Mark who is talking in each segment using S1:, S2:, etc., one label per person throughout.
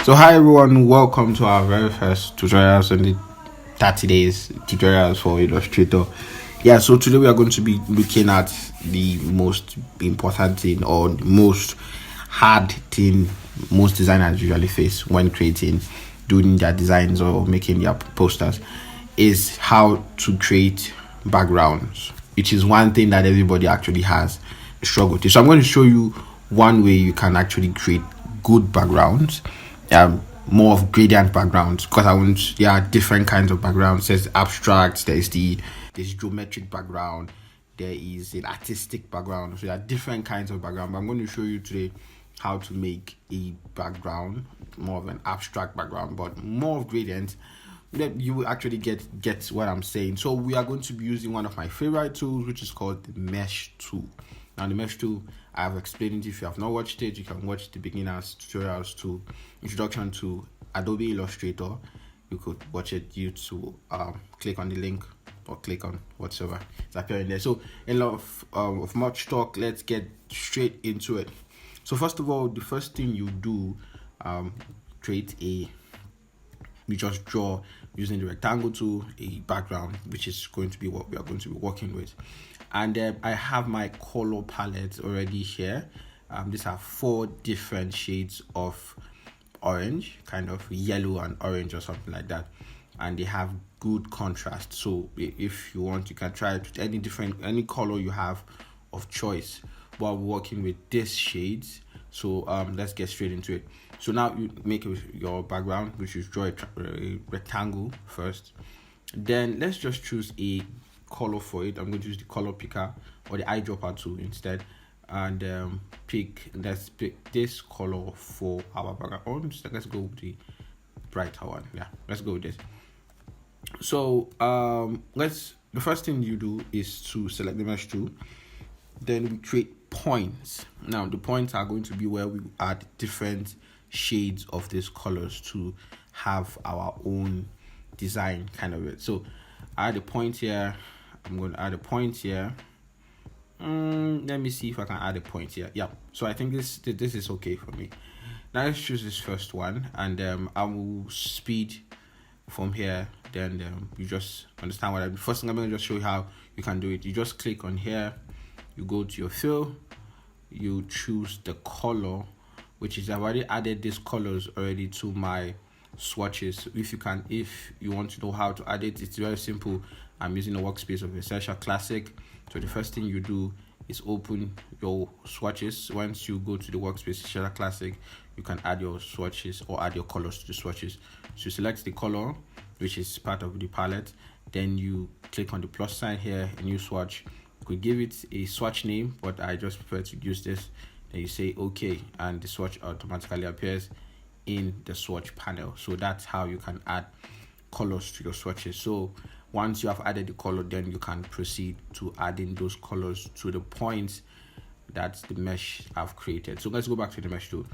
S1: So hi everyone, welcome to our very first tutorials on the 30 days tutorials for Illustrator. Yeah, so today we are going to be looking at the most important thing or the most hard thing most designers usually face when doing their designs or making their posters, is how to create backgrounds, which is one thing that everybody actually has a struggle to. So I'm going to show you one way you can actually create good backgrounds, more of gradient backgrounds, because there are different kinds of backgrounds. There's abstract, there's geometric background, there is an artistic background. So there are different kinds of background, but I'm going to show you today how to make a background, more of an abstract background, but more of gradient. You will actually get what I'm saying. So we are going to be using one of my favorite tools, which is called the mesh tool. Now the mesh tool, I have explained it. If you have not watched it, you can watch the beginners tutorials to introduction to Adobe Illustrator. You could watch it. You to click on the link or click on whatsoever it's appearing there. So a lot of much talk, let's get straight into it. So first of all, the first thing you do, you just draw using the rectangle tool a background, which is going to be what we are going to be working with. And I have my color palette already here. These are 4 different shades of orange, kind of yellow and orange or something like that, and they have good contrast. So if you want, you can try it with any color you have of choice while working with these shades. So let's get straight into it. So now you make your background, which is draw a rectangle first. Then let's just choose a color for it. I'm going to use the color picker or the eyedropper tool instead, and let's pick this color for our background. So let's go with the brighter one. Yeah, let's go with this. So the first thing you do is to select the mesh tool. Then we create points. Now the points are going to be where we add different shades of these colors to have our own design kind of it. So I add a point here. I'm going to add a point here. Let me see if I can add a point here. Yeah, so I think this is okay for me. Now let's choose this first one, and I will speed from here. Then you just understand what first thing I'm going to just show you how you can do it. You just click on here, you go to your fill, you choose the color, which is I've already added these colors already to my swatches. If you want to know how to add it, it's very simple. I'm using a workspace of Essential Classic. So the first thing you do is open your swatches. Once you go to the workspace Essential Classic, you can add your swatches or add your colors to the swatches. So select the color, which is part of the palette. Then you click on the plus sign here, a new swatch. You could give it a swatch name, but I just prefer to use this. Then you say OK, and the swatch automatically appears in the swatch panel. So that's how you can add colors to your swatches. So once you have added the color, then you can proceed to adding those colors to the points that the mesh have created. So let's go back to the mesh tool.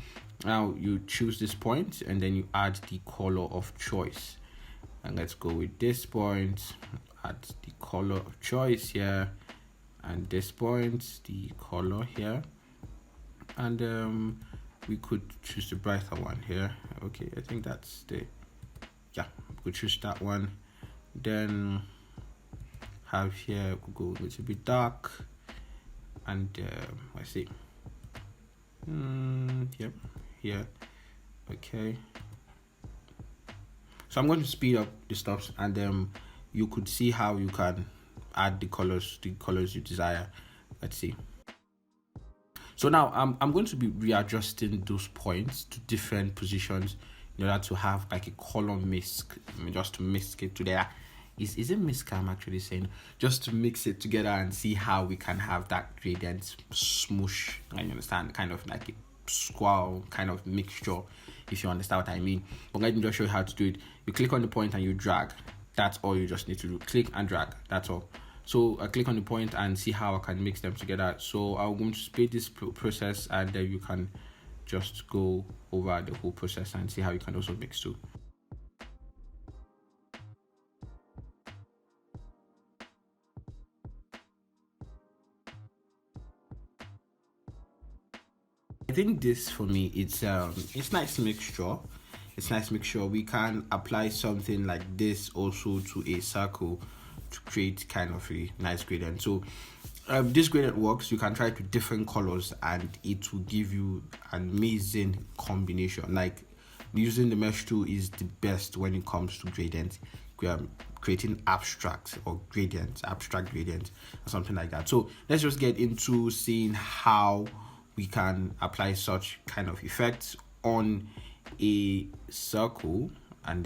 S1: Now you choose this point, and then you add the color of choice. And let's go with this point, add the color of choice here, and this point, the color here. And we could choose the brighter one here. Okay, I think that's we could choose that one. Then have here, we could go a little bit dark, and let's see. Yep, here. Okay. So I'm going to speed up the stuff, and you could see how you can add the colors you desire. Let's see. So now I'm going to be readjusting those points to different positions in order to have like a color mix, just to mix it together. Is it mix I'm actually saying? Just to mix it together and see how we can have that gradient smoosh. I understand, kind of like a squall kind of mixture, if you understand what I mean. But let me just show you how to do it. You click on the point and you drag. That's all you just need to do. Click and drag. That's all. So I click on the point and see how I can mix them together. So I'm going to speed this process, and then you can just go over the whole process and see how you can also mix too. I think this for me, it's nice mixture. it's nice to make sure we can apply something like this also to a circle to create kind of a nice gradient. So this gradient works. You can try to different colors and it will give you an amazing combination. Like using the mesh tool is the best when it comes to gradient, creating abstract gradients or something like that. So let's just get into seeing how we can apply such kind of effects on a circle and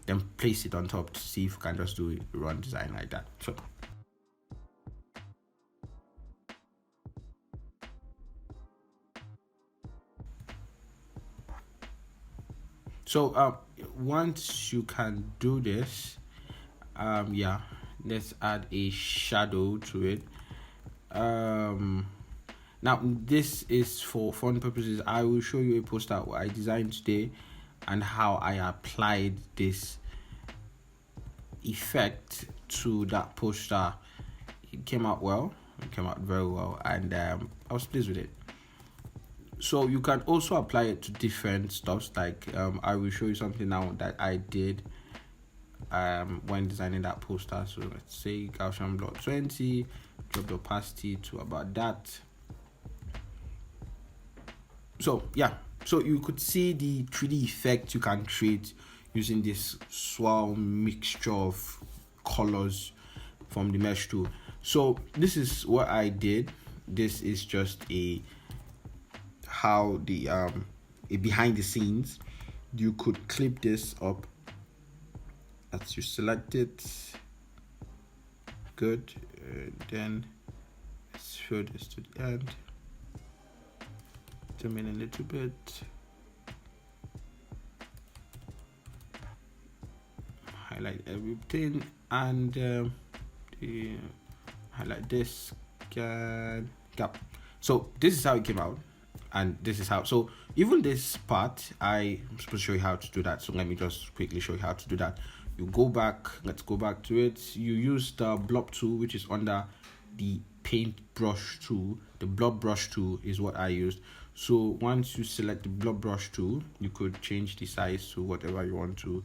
S1: then place it on top to see if we can just do a run design like that. So once you can do this, yeah, let's add a shadow to it. Now this is for fun purposes. I will show you a poster I designed today and how I applied this effect to that poster. It came out well. It came out very well, and I was pleased with it. So you can also apply it to different stuffs. Like I will show you something now that I did when designing that poster. So let's say Gaussian blot 20, drop the opacity to about that. So yeah, so you could see the 3D effect you can create using this swirl mixture of colors from the mesh tool. So this is what I did. This is just a behind the scenes. You could clip this up as you select it. Good. Then let's show this to the end. Zoom in a little bit. Highlight everything and highlight this gap. So this is how it came out, and this is how. So even this part, I'm supposed to show you how to do that. So let me just quickly show you how to do that. You go back. Let's go back to it. You use the blob tool, which is under the paintbrush tool. The blob brush tool is what I used. So once you select the blob brush tool, you could change the size to whatever you want to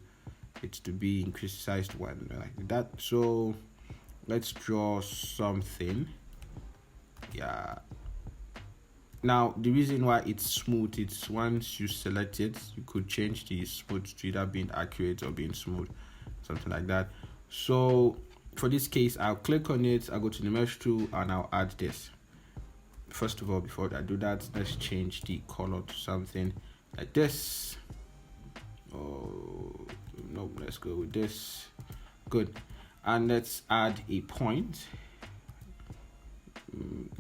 S1: it to be, increase size to one like that. So let's draw something. Yeah. Now the reason why it's smooth, it's once you select it, you could change the smooth to either being accurate or being smooth, something like that. So for this case, I'll click on it, I'll go to the mesh tool and I'll add this. First of all, before I do that, let's change the color to something like this. Oh no, let's go with this. Good. And let's add a point.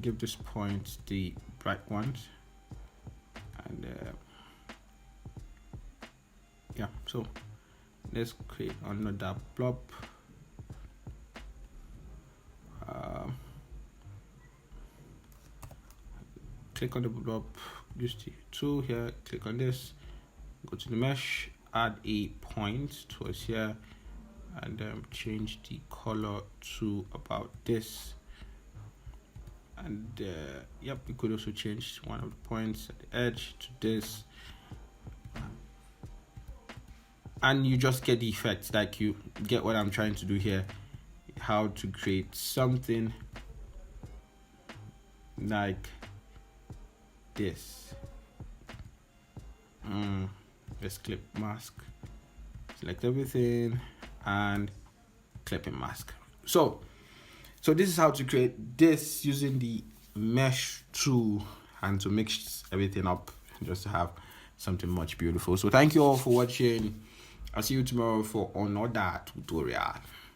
S1: Give this point the bright ones, and yeah, so let's create another blob. Click on the blob, use the tool here, click on this, go to the mesh, add a point towards here, and change the color to about this. And yep, you could also change one of the points at the edge to this, and you just get the effect. Like, you get what I'm trying to do here, how to create something like this. Let's clip mask, select everything and clip and mask. So this is how to create this using the mesh tool and to mix everything up just to have something much beautiful. So thank you all for watching. I'll see you tomorrow for another tutorial.